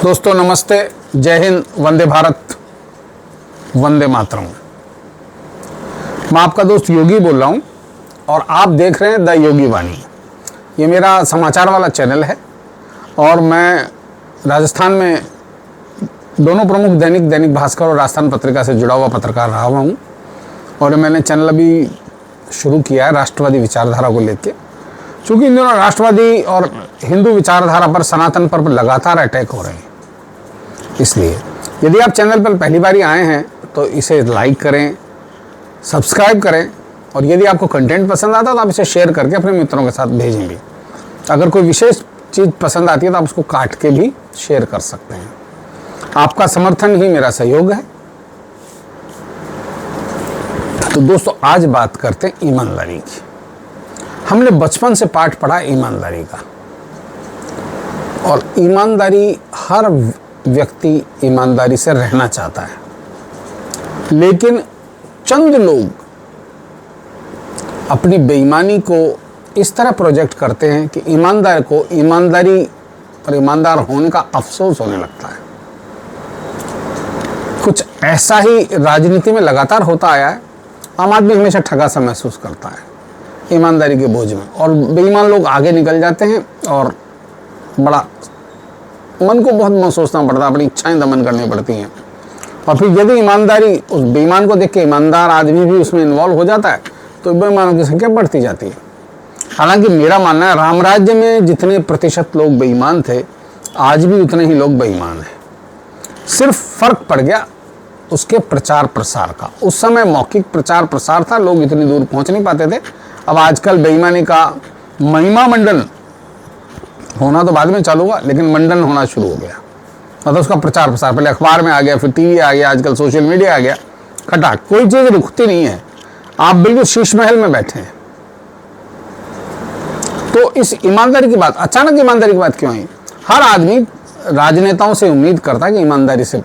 दोस्तों नमस्ते, जय हिंद, वंदे भारत, वंदे मातरम। मैं आपका दोस्त योगी बोल रहा हूँ और आप देख रहे हैं द योगी वाणी। ये मेरा समाचार वाला चैनल है और मैं राजस्थान में दोनों प्रमुख दैनिक भास्कर और राजस्थान पत्रिका से जुड़ा हुआ पत्रकार रहा हुआ हूँ। और मैंने चैनल अभी शुरू किया है राष्ट्रवादी विचारधारा को लेकर, क्योंकि इन दोनों राष्ट्रवादी और हिंदू विचारधारा पर, सनातन पर लगातार अटैक हो रहे हैं। इसलिए यदि आप चैनल पर पहली बार आए हैं तो इसे लाइक करें, सब्सक्राइब करें और यदि आपको कंटेंट पसंद आता है तो आप इसे शेयर करके अपने मित्रों के साथ भेजेंगे। अगर कोई विशेष चीज़ पसंद आती है तो आप उसको काट के भी शेयर कर सकते हैं। आपका समर्थन ही मेरा सहयोग है। तो दोस्तों आज बात करते हैं ईमानदारी की। हमने बचपन से पाठ पढ़ा ईमानदारी का, और ईमानदारी, हर व्यक्ति ईमानदारी से रहना चाहता है, लेकिन चंद लोग अपनी बेईमानी को इस तरह प्रोजेक्ट करते हैं कि ईमानदार को ईमानदारी और ईमानदार होने का अफसोस होने लगता है। कुछ ऐसा ही राजनीति में लगातार होता आया है। आम आदमी हमेशा ठगा सा महसूस करता है ईमानदारी के बोझ में, और बेईमान लोग आगे निकल जाते हैं और बड़ा मन को बहुत सोचना पड़ता है, अपनी इच्छाएं दमन करनी पड़ती हैं। और फिर यदि ईमानदारी उस बेईमान को देख के ईमानदार आदमी भी उसमें इन्वॉल्व हो जाता है तो बेईमानों की संख्या बढ़ती जाती है। हालांकि मेरा मानना है राम राज्य में जितने प्रतिशत लोग बेईमान थे, आज भी उतने ही लोग बेईमान हैं। सिर्फ फर्क पड़ गया उसके प्रचार प्रसार का। उस समय मौखिक प्रचार प्रसार था, लोग इतनी दूर पहुंच नहीं पाते थे। अब आजकल बेईमानी का महिमा मंडन होना तो बाद में चालू हुआ, लेकिन मंडन होना शुरू हो गया। मतलब उसका प्रचार प्रसार पहले अखबार में आ गया, फिर टीवी आ गया, आजकल सोशल मीडिया आ गया। खटाक, कोई चीज़ रुकती नहीं है। आप बिल्कुल शीश महल में बैठे हैं। तो इस ईमानदारी की बात, अचानक ईमानदारी की बात क्यों आई? हर आदमी राजनेताओं से उम्मीद करता है कि ईमानदारी से,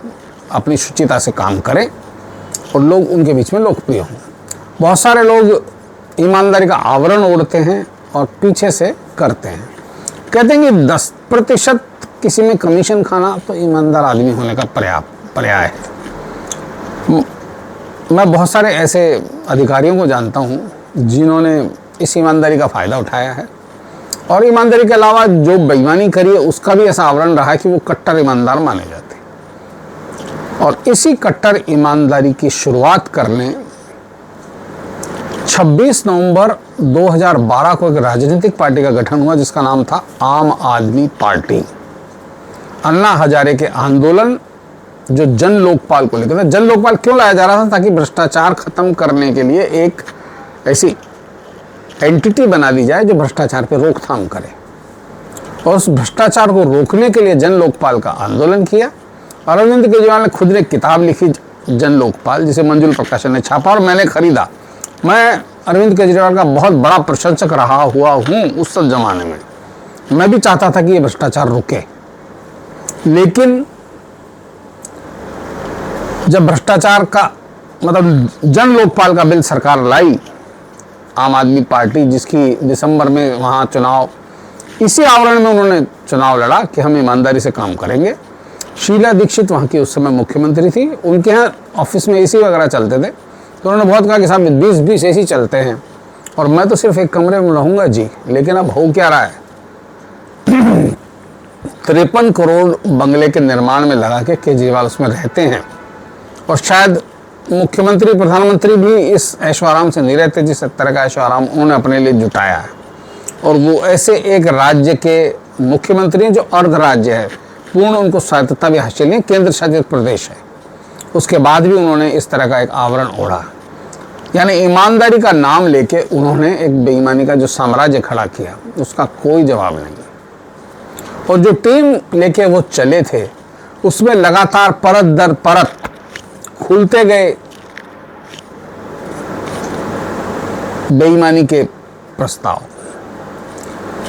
अपनी शुचिता से काम करें और लोग उनके बीच में लोकप्रिय हों। बहुत सारे लोग ईमानदारी का आवरण ओढ़ते हैं और पीछे से करते हैं। कहते हैं कि 10% किसी में कमीशन खाना तो ईमानदार आदमी होने का पर्याय है। मैं बहुत सारे ऐसे अधिकारियों को जानता हूँ जिन्होंने इस ईमानदारी का फ़ायदा उठाया है, और ईमानदारी के अलावा जो बेईमानी करी है उसका भी ऐसा आवरण रहा है कि वो कट्टर ईमानदार माने जाते हैं। और इसी कट्टर ईमानदारी की शुरुआत करने 26 नवंबर 2012 को एक राजनीतिक पार्टी का गठन हुआ जिसका नाम था आम आदमी पार्टी। अन्ना हजारे के आंदोलन जो जन लोकपाल को लेकर था। जन लोकपाल क्यों लाया जा रहा था? ताकि भ्रष्टाचार खत्म करने के लिए एक ऐसी एंटिटी बना दी जाए जो भ्रष्टाचार पे रोकथाम करे। और उस भ्रष्टाचार को रोकने के लिए जन लोकपाल का आंदोलन किया। अरविंद केजरीवाल ने खुद ने किताब लिखी जन लोकपाल, जिसे मंजुल प्रकाशन ने छापा और मैंने खरीदा। मैं अरविंद केजरीवाल का बहुत बड़ा प्रशंसक रहा हुआ हूँ उस सब जमाने में। मैं भी चाहता था कि ये भ्रष्टाचार रुके, लेकिन जब भ्रष्टाचार का मतलब जन लोकपाल का बिल सरकार लाई, आम आदमी पार्टी, जिसकी दिसंबर में वहाँ चुनाव, इसी आवरण में उन्होंने चुनाव लड़ा कि हम ईमानदारी से काम करेंगे। शीला दीक्षित वहाँ की उस समय मुख्यमंत्री थी। उनके यहाँ ऑफिस में एसी वगैरह चलते थे, तो उन्होंने बहुत कहा कि साहब 20-20 एसी चलते हैं और मैं तो सिर्फ एक कमरे में रहूँगा जी। लेकिन अब हो क्या रहा है? 53 करोड़ बंगले के निर्माण में लगा के केजरीवाल उसमें रहते हैं, और शायद मुख्यमंत्री, प्रधानमंत्री भी इस ऐशो आराम से नहीं रहते जिस तरह का ऐशो आराम उन्होंने अपने लिए जुटाया है। और वो ऐसे एक राज्य के मुख्यमंत्री हैं जो अर्ध राज्य है, पूर्ण उनको स्वायत्तता भी हासिल नहीं, केंद्र शासित प्रदेश है। उसके बाद भी उन्होंने इस तरह का एक आवरण ओढ़ा। यानी ईमानदारी का नाम लेके उन्होंने एक बेईमानी का जो साम्राज्य खड़ा किया, उसका कोई जवाब नहीं। और जो टीम लेके वो चले थे उसमें लगातार परत दर परत खुलते गए बेईमानी के प्रस्ताव।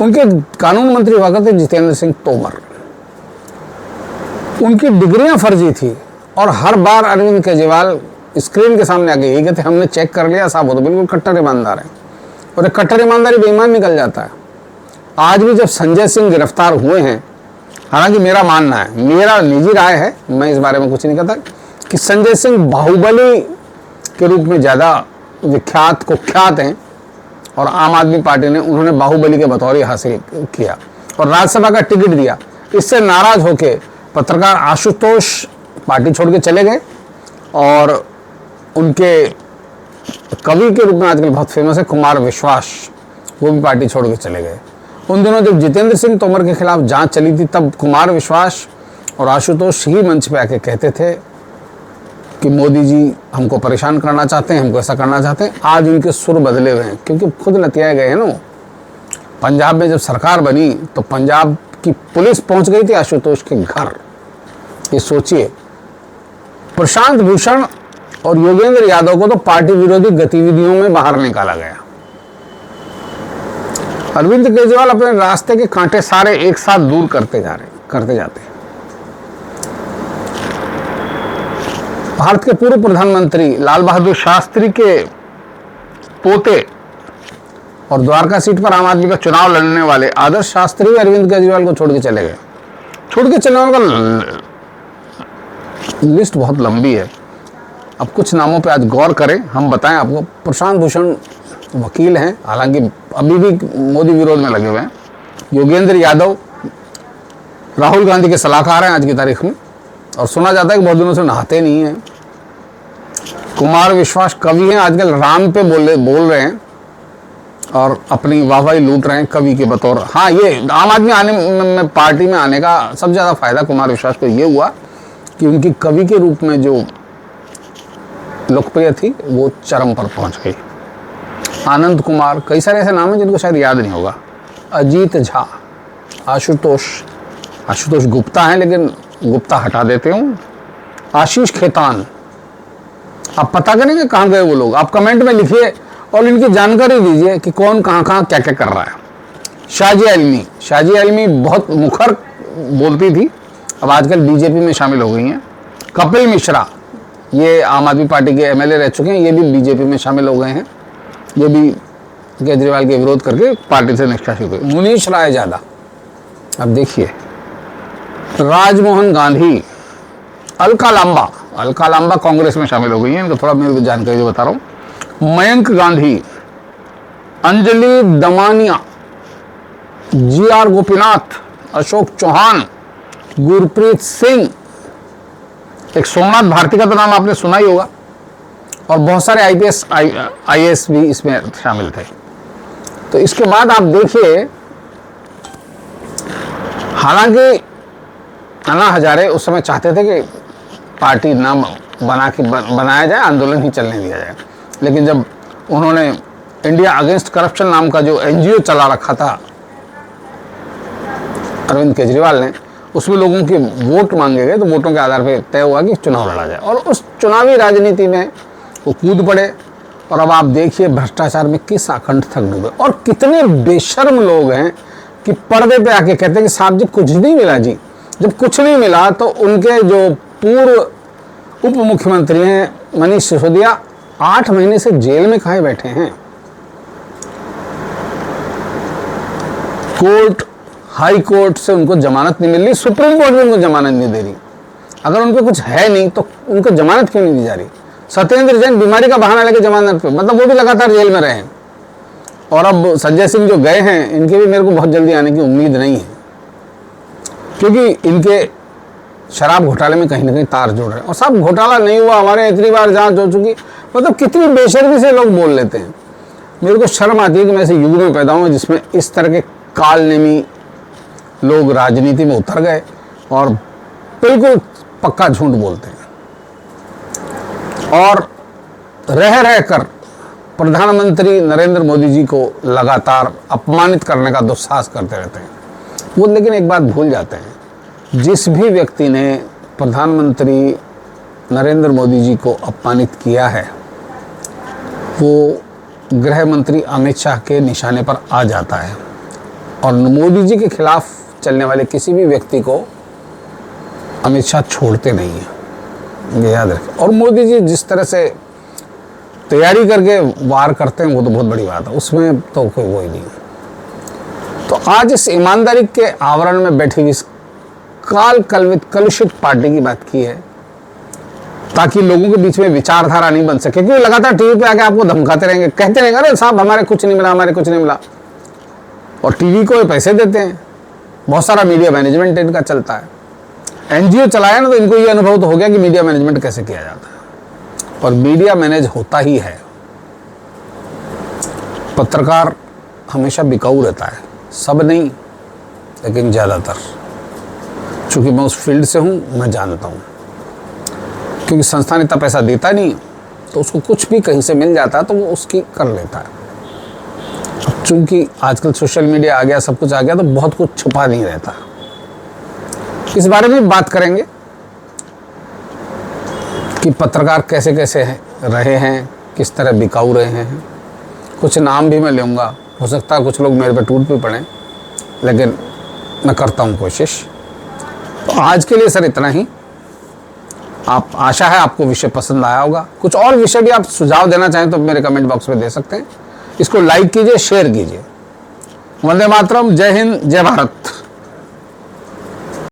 उनके कानून मंत्री हुआ करते जितेंद्र सिंह तोमर, उनकी डिग्रियां फर्जी थी, और हर बार अरविंद केजरीवाल स्क्रीन के सामने आके यही कहते, हमने चेक कर लिया साहब, वो तो बिल्कुल कट्टर ईमानदार है। और एक कट्टर ईमानदारी बेईमान निकल जाता है। आज भी जब संजय सिंह गिरफ्तार हुए हैं हालांकि मेरा मानना है, मेरा निजी राय है, मैं इस बारे में कुछ नहीं कहता, कि संजय सिंह बाहुबली के रूप में ज़्यादा विख्यात कुख्यात हैं और आम आदमी पार्टी ने उन्होंने बाहुबली के बतौर हासिल किया और राज्यसभा का टिकट दिया। इससे नाराज होके पत्रकार आशुतोष पार्टी छोड़ के चले गए और उनके कवि के रूप में आजकल बहुत फेमस है कुमार विश्वास, वो भी पार्टी छोड़ के चले गए। उन दिनों जब जितेंद्र सिंह तोमर के खिलाफ जांच चली थी तब कुमार विश्वास और आशुतोष ही मंच पे आके कहते थे कि मोदी जी हमको परेशान करना चाहते हैं, हमको ऐसा करना चाहते हैं। आज उनके सुर बदले हुए हैं क्योंकि खुद लतियाए गए हैं ना। पंजाब में जब सरकार बनी तो पंजाब की पुलिस पहुंच गई थी आशुतोष के घर। ये सोचिए, प्रशांत भूषण और योगेंद्र यादव को तो पार्टी विरोधी गतिविधियों में बाहर निकाला गया। अरविंद केजरीवाल अपने रास्ते के कांटे सारे एक साथ दूर करते जाते हैं। भारत के पूर्व प्रधानमंत्री लाल बहादुर शास्त्री के पोते और द्वारका सीट पर आम आदमी का चुनाव लड़ने वाले आदर्श शास्त्री अरविंद केजरीवाल को छोड़ के चले गए। छोड़ के चलने वालों का लिस्ट बहुत लंबी है। अब कुछ नामों पे आज गौर करें, हम बताएं आपको। प्रशांत भूषण वकील हैं, हालांकि अभी भी मोदी विरोध में लगे हुए हैं। योगेंद्र यादव राहुल गांधी के सलाहकार हैं आज की तारीख में और सुना जाता है कि बहुत दिनों से नहाते नहीं हैं। कुमार विश्वास कवि हैं, आजकल राम पे बोल रहे हैं और अपनी वाहवाही लूट रहे हैं कवि के बतौर। हाँ, ये आम आदमी में पार्टी में आने का सबसे ज़्यादा फायदा कुमार विश्वास को ये हुआ कि उनकी कवि के रूप में जो लोकप्रिय थी वो चरम पर पहुंच गई। आनंद कुमार, कई सारे ऐसे नाम हैं जिनको शायद याद नहीं होगा। अजीत झा, आशुतोष गुप्ता हैं लेकिन गुप्ता हटा देते हूँ। आशीष खेतान, आप पता करेंगे कहाँ गए वो लोग, आप कमेंट में लिखिए और इनकी जानकारी दीजिए कि कौन कहाँ क्या क्या कर रहा है। शाजिया इल्मी बहुत मुखर बोलती थी, अब आजकल बीजेपी में शामिल हो गई हैं। कपिल मिश्रा, ये आम आदमी पार्टी के एमएलए रह चुके हैं, ये भी बीजेपी में शामिल हो गए हैं। ये भी केजरीवाल के विरोध करके पार्टी से निष्कासित हुए। मुनीश राय ज़्यादा, अब देखिए। राजमोहन गांधी, अलका लांबा कांग्रेस में शामिल हो गई हैं, इनको थोड़ा मेरे को जानकारी जो बता रहा हूँ। मयंक गांधी, अंजलि दमानिया, जीआर गोपीनाथ, अशोक चौहान, गुरप्रीत सिंह, एक सोमनाथ भारती का तो नाम आपने सुना ही होगा और बहुत सारे आईएएस भी इसमें शामिल थे। तो इसके बाद आप देखिए, हालांकि अन्ना हजारे उस समय चाहते थे कि पार्टी नाम बनाया जाए, आंदोलन ही चलने दिया जाए, लेकिन जब उन्होंने इंडिया अगेंस्ट करप्शन नाम का जो एनजीओ चला रखा था अरविंद केजरीवाल ने, उसमें लोगों के वोट मांगे गए तो वोटों के आधार पर तय हुआ कि चुनाव लड़ा जाए और उस चुनावी राजनीति में वो कूद पड़े। और अब आप देखिए भ्रष्टाचार में किस आखंड तक डूबे और कितने बेशर्म लोग हैं कि पर्दे पे आके कहते हैं कि साहब जी कुछ नहीं मिला जी। जब कुछ नहीं मिला तो उनके जो पूर्व उप मुख्यमंत्री हैं मनीष सिसोदिया 8 महीने से जेल में खाए बैठे हैं। हाई कोर्ट से उनको जमानत नहीं मिल रही, सुप्रीम कोर्ट भी उनको जमानत नहीं दे रही। अगर उनको कुछ है नहीं तो उनको जमानत क्यों नहीं दी जा रही? सत्येंद्र जैन बीमारी का बहाना लेके जमानत पे, मतलब वो भी लगातार जेल में रहे हैं। और अब संजय सिंह जो गए हैं, इनके भी मेरे को बहुत जल्दी आने की उम्मीद नहीं है, क्योंकि इनके शराब घोटाले में कहीं ना कहीं तार जोड़ रहे हैं। और साहब घोटाला नहीं हुआ, हमारे इतनी बार जांच हो चुकी, मतलब कितनी बेशर्मी से लोग बोल लेते हैं। मेरे को शर्म आती है कि मैं ऐसे युग में पैदा हूँ जिसमें इस तरह के कालनेमी लोग राजनीति में उतर गए और बिल्कुल पक्का झूठ बोलते हैं और रह कर प्रधानमंत्री नरेंद्र मोदी जी को लगातार अपमानित करने का दुस्साहस करते रहते हैं। वो लेकिन एक बात भूल जाते हैं, जिस भी व्यक्ति ने प्रधानमंत्री नरेंद्र मोदी जी को अपमानित किया है वो गृह मंत्री अमित शाह के निशाने पर आ जाता है और मोदी जी के खिलाफ चलने वाले किसी भी व्यक्ति को अमित शाह छोड़ते नहीं हैं, ये याद रखें। और मोदी जी जिस तरह से तैयारी करके वार करते हैं वो तो बहुत बड़ी बात है, उसमें तो कोई वो ही नहीं है। तो आज इस ईमानदारी के आवरण में बैठी हुई काल कलुषित पार्टी की बात की है, ताकि लोगों के बीच में विचारधारा नहीं बन सके, क्योंकि लगातार टीवी पे आके आपको धमकाते रहेंगे, कहते रहेंगे अरे साहब हमारे कुछ नहीं मिला, हमारे कुछ नहीं मिला, और टीवी को पैसे देते हैं। बहुत सारा मीडिया मैनेजमेंट इनका चलता है। एनजीओ चलाया ना, तो इनको ये अनुभव तो हो गया कि मीडिया मैनेजमेंट कैसे किया जाता है, और मीडिया मैनेज होता ही है। पत्रकार हमेशा बिकाऊ रहता है, सब नहीं लेकिन ज़्यादातर। चूंकि मैं उस फील्ड से हूँ, मैं जानता हूँ, क्योंकि संस्थान इतना पैसा देता नहीं, तो उसको कुछ भी कहीं से मिल जाता है तो वो उसकी कर लेता है। चूंकि आजकल सोशल मीडिया आ गया, सब कुछ आ गया, तो बहुत कुछ छुपा नहीं रहता। इस बारे में बात करेंगे कि पत्रकार कैसे कैसे रहे हैं, किस तरह बिकाऊ रहे हैं। कुछ नाम भी मैं लूँगा, हो सकता है कुछ लोग मेरे पे टूट भी पड़े, लेकिन मैं करता हूँ कोशिश। तो आज के लिए सर इतना ही। आप आशा है आपको विषय पसंद आया होगा। कुछ और विषय भी आप सुझाव देना चाहें तो मेरे कमेंट बॉक्स में दे सकते हैं। इसको लाइक कीजिए, शेयर कीजिए। वंदे मातरम, जय हिंद, जय भारत।